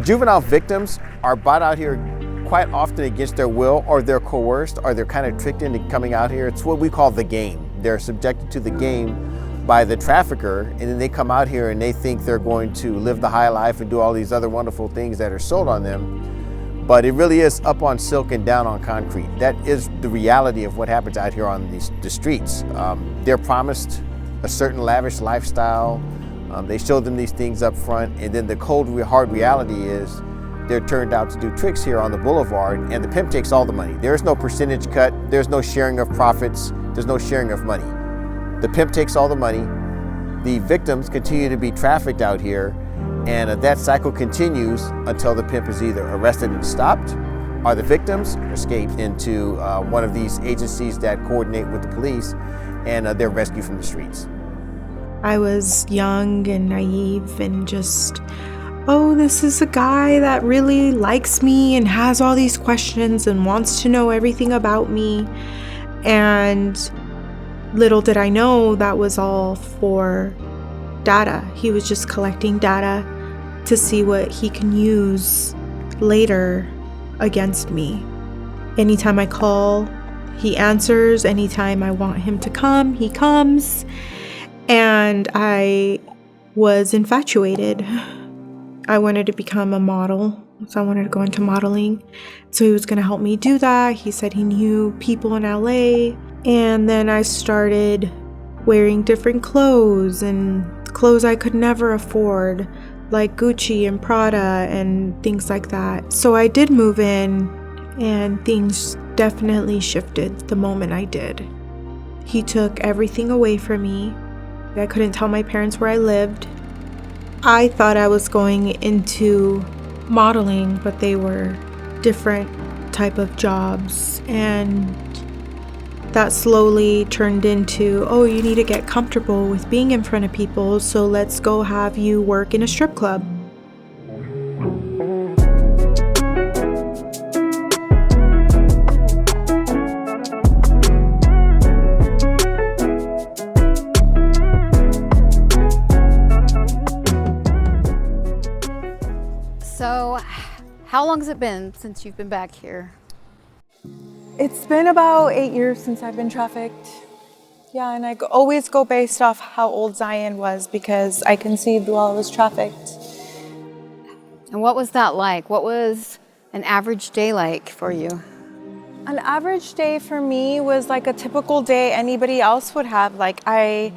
juvenile victims are brought out here quite often against their will, or they're coerced, or they're kind of tricked into coming out here. It's what we call the game. They're subjected to the game by the trafficker, and then they come out here and they think they're going to live the high life and do all these other wonderful things that are sold on them. But it really is up on silk and down on concrete. That is the reality of what happens out here on the streets. They're promised a certain lavish lifestyle. They show them these things up front, and then the cold, hard reality is they're turned out to do tricks here on the boulevard, and the pimp takes all the money. There's no percentage cut, there's no sharing of profits, there's no sharing of money. The pimp takes all the money, the victims continue to be trafficked out here, and that cycle continues until the pimp is either arrested and stopped, or the victims escape into one of these agencies that coordinate with the police, and they're rescued from the streets. I was young and naive and just, oh, this is a guy that really likes me and has all these questions and wants to know everything about me. And little did I know that was all for data. He was just collecting data to see what he can use later against me. Anytime I call, he answers. Anytime I want him to come, he comes. And I was infatuated. I wanted to become a model, so I wanted to go into modeling. So he was going to help me do that. He said he knew people in LA. And then I started wearing different clothes and clothes I could never afford, like Gucci and Prada and things like that. So I did move in, and things definitely shifted the moment I did. He took everything away from me. I couldn't tell my parents where I lived. I thought I was going into modeling, but they were different type of jobs, and that slowly turned into, oh, you need to get comfortable with being in front of people, so let's go have you work in a strip club. So, how long has it been since you've been back here? It's been about 8 years since I've been trafficked. Yeah, and I always go based off how old Zion was, because I conceived while I was trafficked. And what was that like? What was an average day like for you? An average day for me was like a typical day anybody else would have. Like I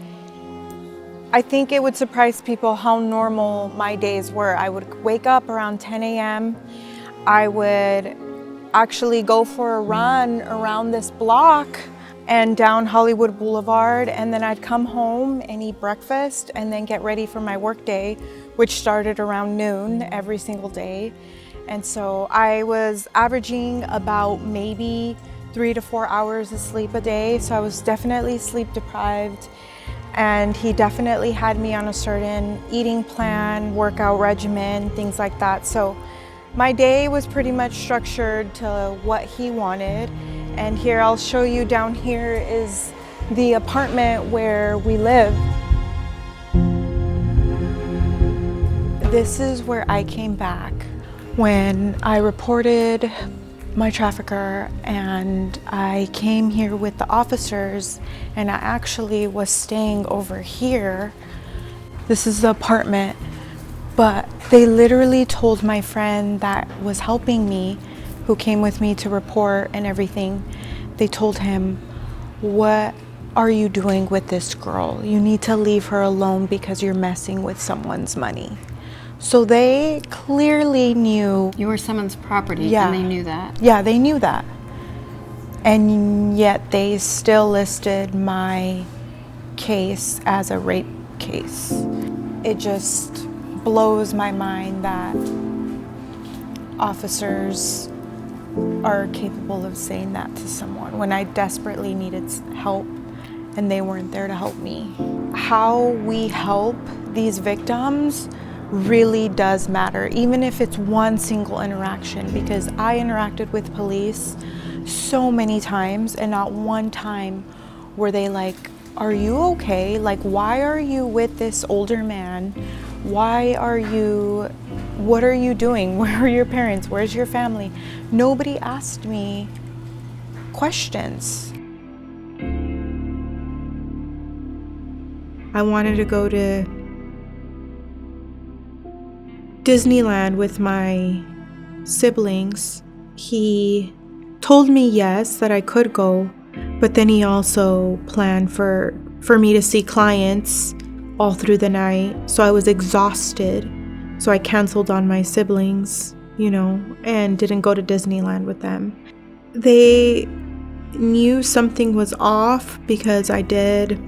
think it would surprise people how normal my days were. I would wake up around 10 a.m. I would actually go for a run around this block and down Hollywood Boulevard, and then I'd come home and eat breakfast and then get ready for my work day, which started around noon every single day. And so I was averaging about maybe 3 to 4 hours of sleep a day, so I was definitely sleep deprived. And he definitely had me on a certain eating plan, workout regimen, things like that. So my day was pretty much structured to what he wanted. And here, I'll show you down here is the apartment where we live. This is where I came back when I reported my trafficker, and I came here with the officers, and I actually was staying over here. This is the apartment, but they literally told my friend that was helping me, who came with me to report and everything, they told him, "What are you doing with this girl? You need to leave her alone because you're messing with someone's money." So they clearly knew. You were someone's property, Yeah. and they knew that. Yeah, they knew that. And yet they still listed my case as a rape case. It just blows my mind that officers are capable of saying that to someone when I desperately needed help and they weren't there to help me. How we help these victims really does matter, even if it's one single interaction, because I interacted with police so many times and not one time were they like, "Are you okay? Like, why are you with this older man? what are you doing? Where are your parents? Where's your family? Nobody asked me questions. I wanted to go to Disneyland with my siblings. He told me yes, that I could go, but then he also planned for me to see clients all through the night. So I was exhausted. So I canceled on my siblings, and didn't go to Disneyland with them. They knew something was off because I did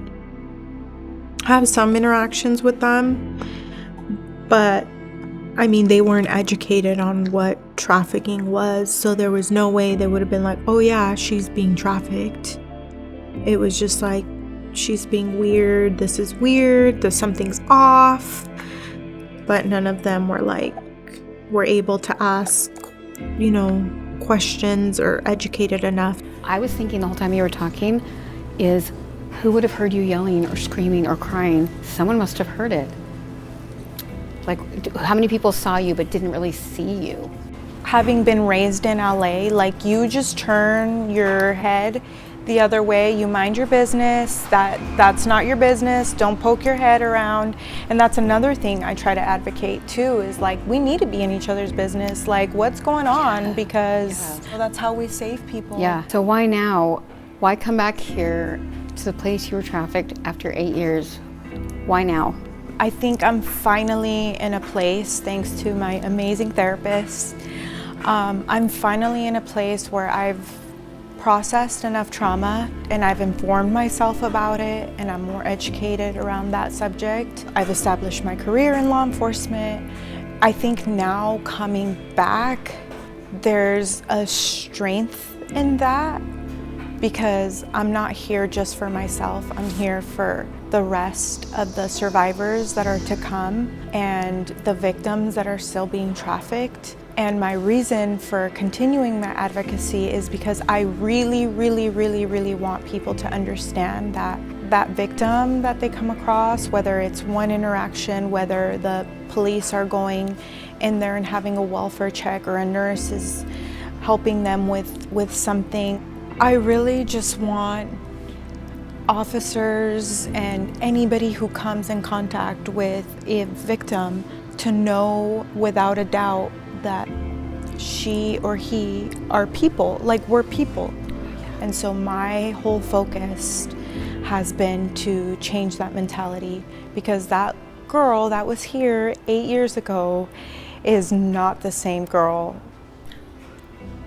have some interactions with them, but they weren't educated on what trafficking was, so there was no way they would have been like, oh yeah, she's being trafficked. It was just like, she's being weird, this is weird, something's off. But none of them were able to ask, questions or educated enough. I was thinking the whole time you were talking is, who would have heard you yelling or screaming or crying? Someone must have heard it. How many people saw you but didn't really see you? Having been raised in LA, you just turn your head the other way, you mind your business, that's not your business, don't poke your head around. And that's another thing I try to advocate too, is we need to be in each other's business, what's going on, because that's how we save people. Yeah, so why now? Why come back here to the place you were trafficked after 8 years? Why now? I think I'm finally in a place, thanks to my amazing therapist, I'm finally in a place where I've processed enough trauma and I've informed myself about it, and I'm more educated around that subject. I've established my career in law enforcement. I think now coming back, there's a strength in that, because I'm not here just for myself. I'm here for the rest of the survivors that are to come and the victims that are still being trafficked. And my reason for continuing that advocacy is because I really, really, really, really want people to understand that victim that they come across, whether it's one interaction, whether the police are going in there and having a welfare check, or a nurse is helping them with something. I really just want officers and anybody who comes in contact with a victim to know without a doubt that she or he are people, we're people. And so my whole focus has been to change that mentality, because that girl that was here 8 years ago is not the same girl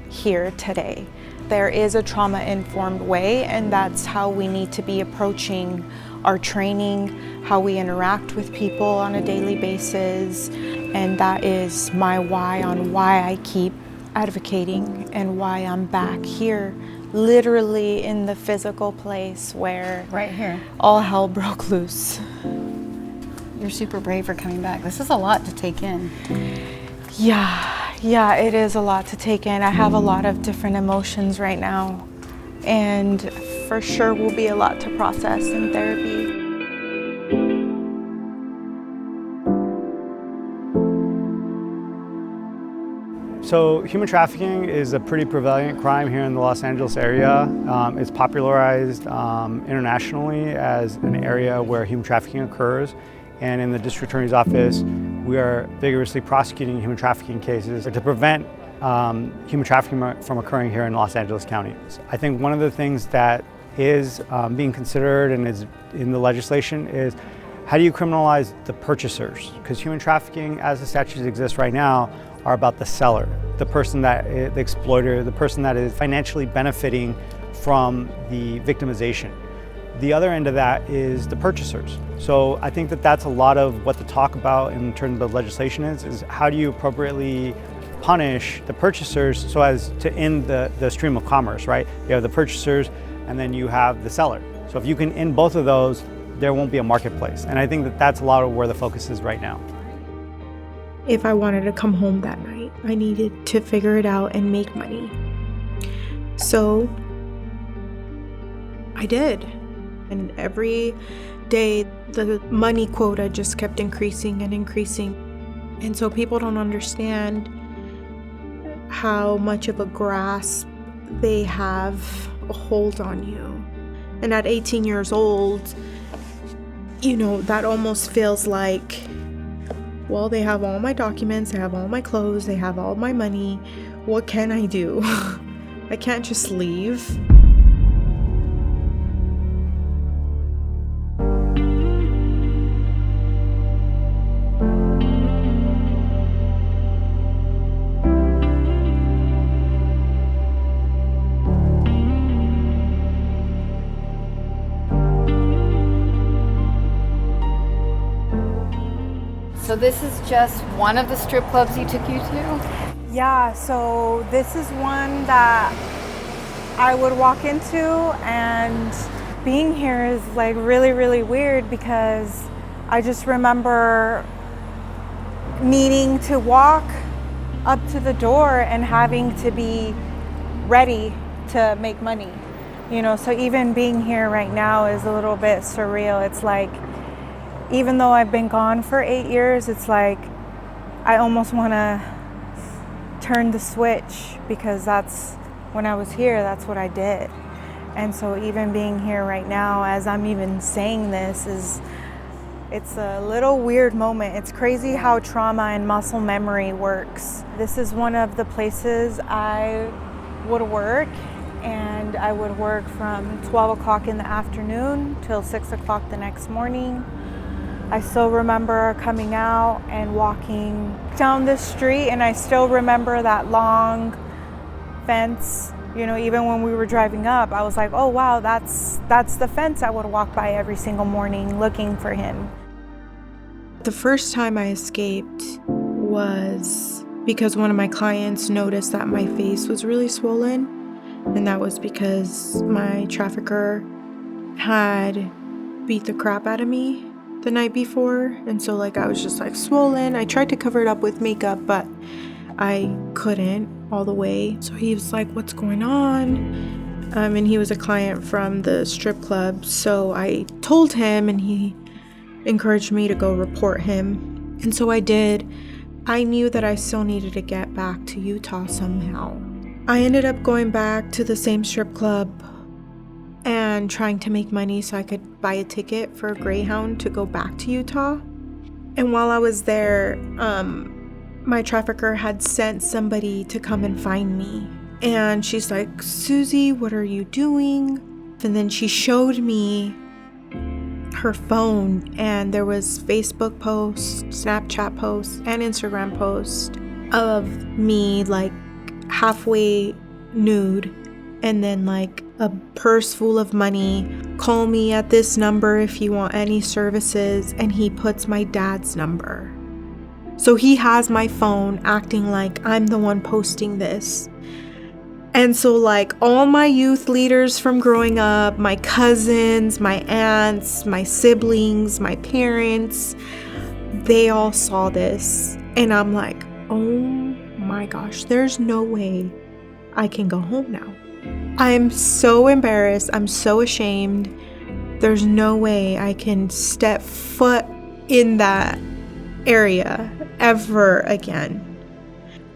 here today. There is a trauma-informed way, and that's how we need to be approaching our training, how we interact with people on a daily basis. And that is my why on why I keep advocating and why I'm back here, literally in the physical place where right here all hell broke loose. You're super brave for coming back. This is a lot to take in. Yeah, it is a lot to take in. I have a lot of different emotions right now, and for sure will be a lot to process in therapy. So human trafficking is a pretty prevalent crime here in the Los Angeles area. It's popularized internationally as an area where human trafficking occurs. And in the District Attorney's Office, we are vigorously prosecuting human trafficking cases to prevent human trafficking from occurring here in Los Angeles County. I think one of the things that is being considered and is in the legislation is, how do you criminalize the purchasers? Because human trafficking, as the statutes exist right now, are about the seller, the person that the exploiter, the person that is financially benefiting from the victimization. The other end of that is the purchasers. So I think that that's a lot of what the talk about in terms of legislation is how do you appropriately punish the purchasers so as to end the stream of commerce, right? You have the purchasers and then you have the seller. So if you can end both of those, there won't be a marketplace. And I think that that's a lot of where the focus is right now. If I wanted to come home that night, I needed to figure it out and make money. So I did. And every day, the money quota just kept increasing and increasing. And so people don't understand how much of a grasp they have a hold on you. And at 18 years old, that almost feels like, well, they have all my documents, they have all my clothes, they have all my money. What can I do? I can't just leave. So this is just one of the strip clubs he took you to? Yeah, so this is one that I would walk into, and being here is like really, really weird because I just remember needing to walk up to the door and having to be ready to make money. So even being here right now is a little bit surreal. It's like, even though I've been gone for 8 years, it's like I almost want to turn the switch, because that's when I was here, that's what I did. And so even being here right now, as I'm even saying this, it's a little weird moment. It's crazy how trauma and muscle memory works. This is one of the places I would work, and I would work from 12 o'clock in the afternoon till 6 o'clock the next morning. I still remember coming out and walking down this street, and I still remember that long fence. Even when we were driving up, I was like, oh wow, that's the fence I would walk by every single morning looking for him. The first time I escaped was because one of my clients noticed that my face was really swollen, and that was because my trafficker had beat the crap out of me the night before. And so I was just swollen. I tried to cover it up with makeup, but I couldn't all the way. So he was like, what's going on? And he was a client from the strip club. So I told him, and he encouraged me to go report him. And so I did. I knew that I still needed to get back to Utah somehow. I ended up going back to the same strip club and trying to make money so I could buy a ticket for a Greyhound to go back to Utah. And while I was there, my trafficker had sent somebody to come and find me. And she's like, Suzie, what are you doing? And then she showed me her phone, and there was Facebook posts, Snapchat posts, and Instagram posts of me halfway nude, and then a purse full of money. Call me at this number if you want any services. And he puts my dad's number. So he has my phone, acting like I'm the one posting this. And so all my youth leaders from growing up, my cousins, my aunts, my siblings, my parents, they all saw this. And I'm like, oh my gosh, there's no way I can go home now. I'm so embarrassed. I'm so ashamed. There's no way I can step foot in that area ever again.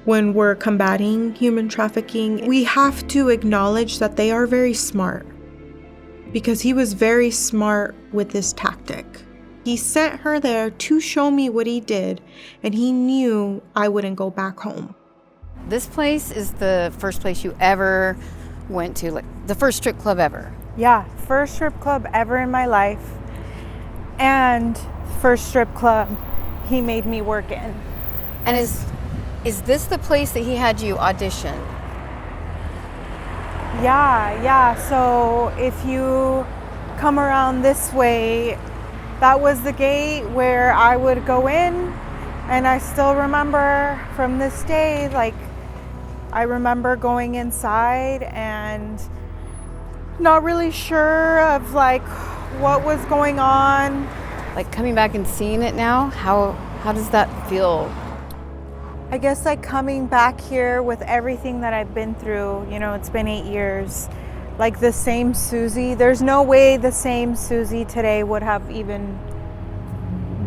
When we're combating human trafficking, we have to acknowledge that they are very smart, because he was very smart with this tactic. He sent her there to show me what he did, and he knew I wouldn't go back home. This place is the first place you ever went to, the first strip club ever. Yeah, first strip club ever in my life, and first strip club he made me work in. And is this the place that he had you audition? Yeah. So if you come around this way, that was the gate where I would go in. And I still remember from this day, I remember going inside and not really sure of what was going on. Coming back and seeing it now, how does that feel? I guess coming back here with everything that I've been through, it's been 8 years. like the same Suzie. There's no way the same Suzie today would have even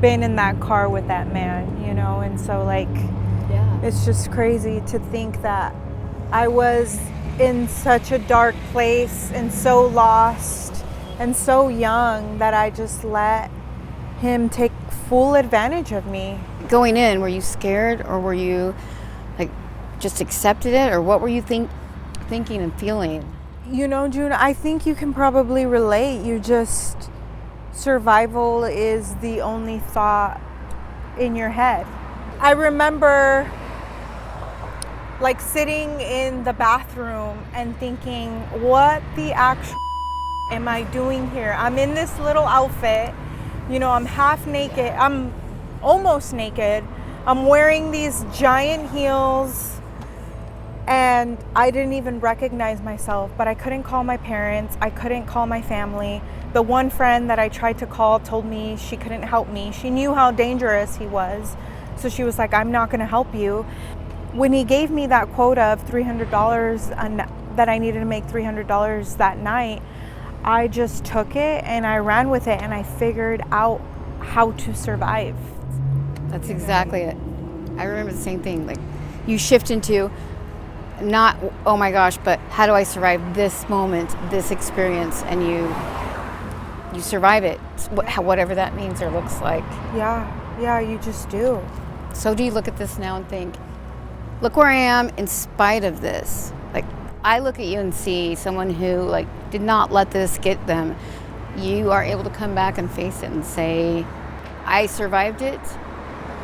been in that car with that man, you know? And so like, it's just crazy to think that I was in such a dark place and so lost and so young that I just let him take full advantage of me. Going in, were you scared, or were you like just accepted it, or what were you thinking and feeling? You know, June, I think you can probably relate. You just, survival is the only thought in your head. I remember like sitting in the bathroom and thinking, what the actual am I doing here? I'm in this little outfit, you know, I'm half naked, I'm almost naked, I'm wearing these giant heels, and I didn't even recognize myself, but I couldn't call my parents, I couldn't call my family. The one friend that I tried to call told me she couldn't help me. She knew how dangerous he was, so she was like, I'm not gonna help you. When he gave me that quota of $300 that I needed to make $300 that night, I just took it and I ran with it, and I figured out how to survive. That's exactly it. I remember the same thing. Like, you shift into not, oh my gosh, but how do I survive this moment, this experience, and you survive it, whatever that means or looks like. Yeah, you just do. So do you look at this now and think, look where I am in spite of this? Like, I look at you and see someone who like did not let this get them. You are able to come back and face it and say, I survived it,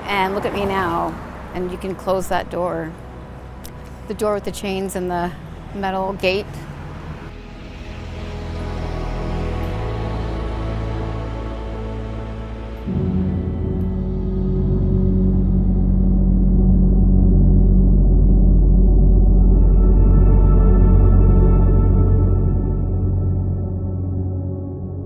and look at me now. And you can close that door. The door with the chains and the metal gate.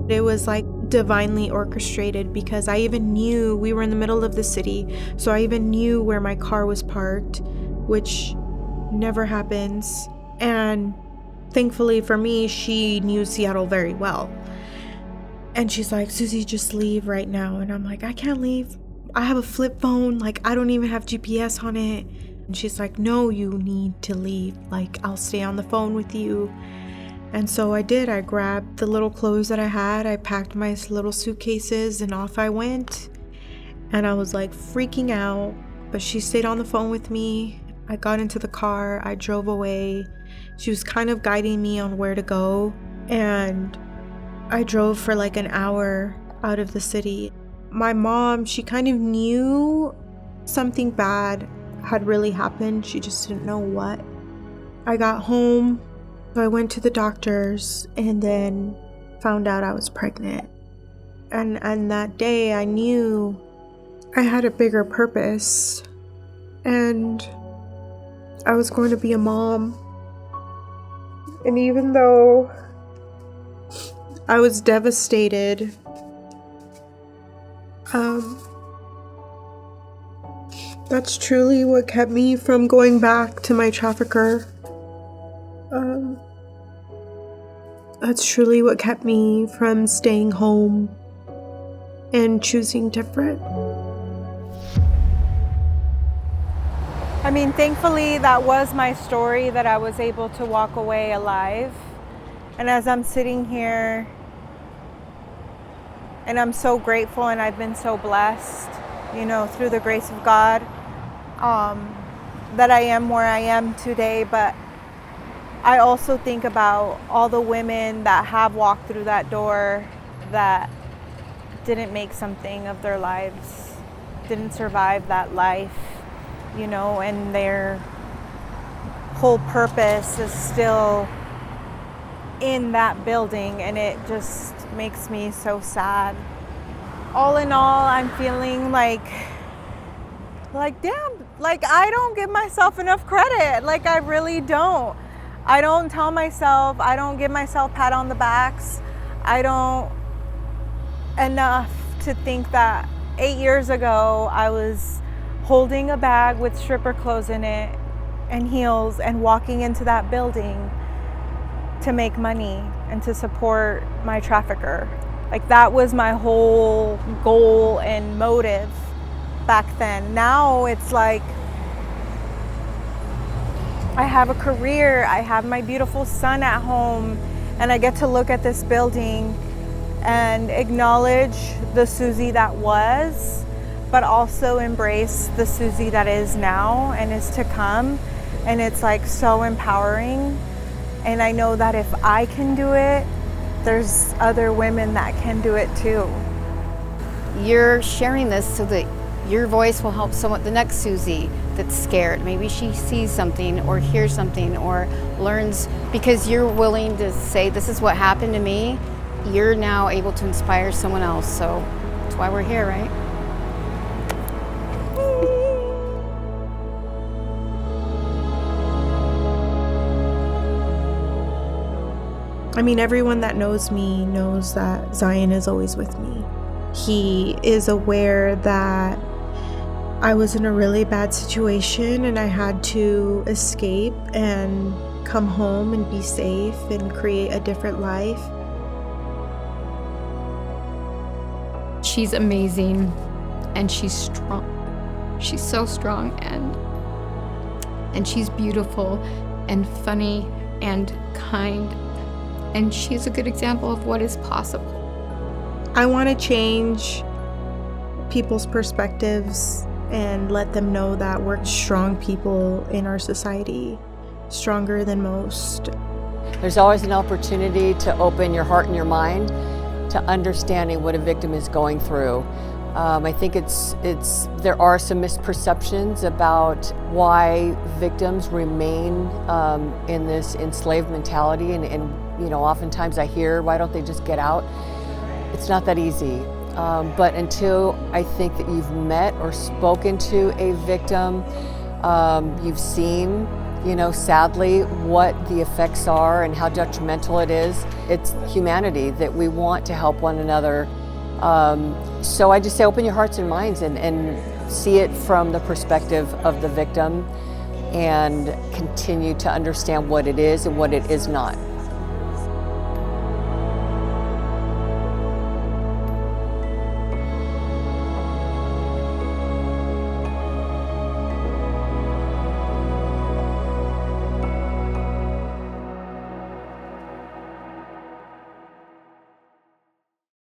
It was like divinely orchestrated, because I even knew we were in the middle of the city, so I even knew where my car was parked, which never happens. And thankfully for me, she knew Seattle very well. And she's like, Suzie, just leave right now. And I'm like, I can't leave. I have a flip phone. Like, I don't even have GPS on it. And she's like, no, you need to leave. Like, I'll stay on the phone with you. And so I did. I grabbed the little clothes that I had. I packed my little suitcases and off I went. And I was like freaking out, but she stayed on the phone with me. I got into the car. I drove away. She was kind of guiding me on where to go. And I drove for like an hour out of the city. My mom, she kind of knew something bad had really happened. She just didn't know what. I got home. So I went to the doctors and then found out I was pregnant. And that day I knew I had a bigger purpose, and I was going to be a mom. And even though I was devastated, that's truly what kept me from going back to my trafficker. That's truly what kept me from staying home and choosing different. I mean, thankfully that was my story, that I was able to walk away alive. And as I'm sitting here, and I'm so grateful, and I've been so blessed, you know, through the grace of God, that I am where I am today. But I also think about all the women that have walked through that door that didn't make something of their lives, didn't survive that life, you know, and their whole purpose is still in that building, and it just makes me so sad. All in all, I'm feeling like damn, like I don't give myself enough credit. Like, I really don't. I don't tell myself, I don't give myself pat on the backs. I don't enough to think that 8 years ago I was holding a bag with stripper clothes in it and heels and walking into that building to make money and to support my trafficker. Like, that was my whole goal and motive back then. Now it's like, I have a career, I have my beautiful son at home, and I get to look at this building and acknowledge the Suzie that was, but also embrace the Suzie that is now and is to come. And it's like so empowering. And I know that if I can do it, there's other women that can do it too. You're sharing this so that your voice will help someone, the next Suzie that's scared. Maybe she sees something or hears something or learns, because you're willing to say, this is what happened to me. You're now able to inspire someone else. So that's why we're here, right? I mean, everyone that knows me knows that Zion is always with me. He is aware that I was in a really bad situation and I had to escape and come home and be safe and create a different life. She's amazing and she's strong. She's so strong and she's beautiful and funny and kind. And she's a good example of what is possible. I want to change people's perspectives and let them know that we're strong people in our society, stronger than most. There's always an opportunity to open your heart and your mind to understanding what a victim is going through. I think there are some misperceptions about why victims remain in this enslaved mentality, and you know, oftentimes I hear, why don't they just get out? It's not that easy. But until I think that you've met or spoken to a victim, you've seen, you know, sadly, what the effects are and how detrimental it is. It's humanity that we want to help one another. So I just say open your hearts and minds and see it from the perspective of the victim and continue to understand what it is and what it is not.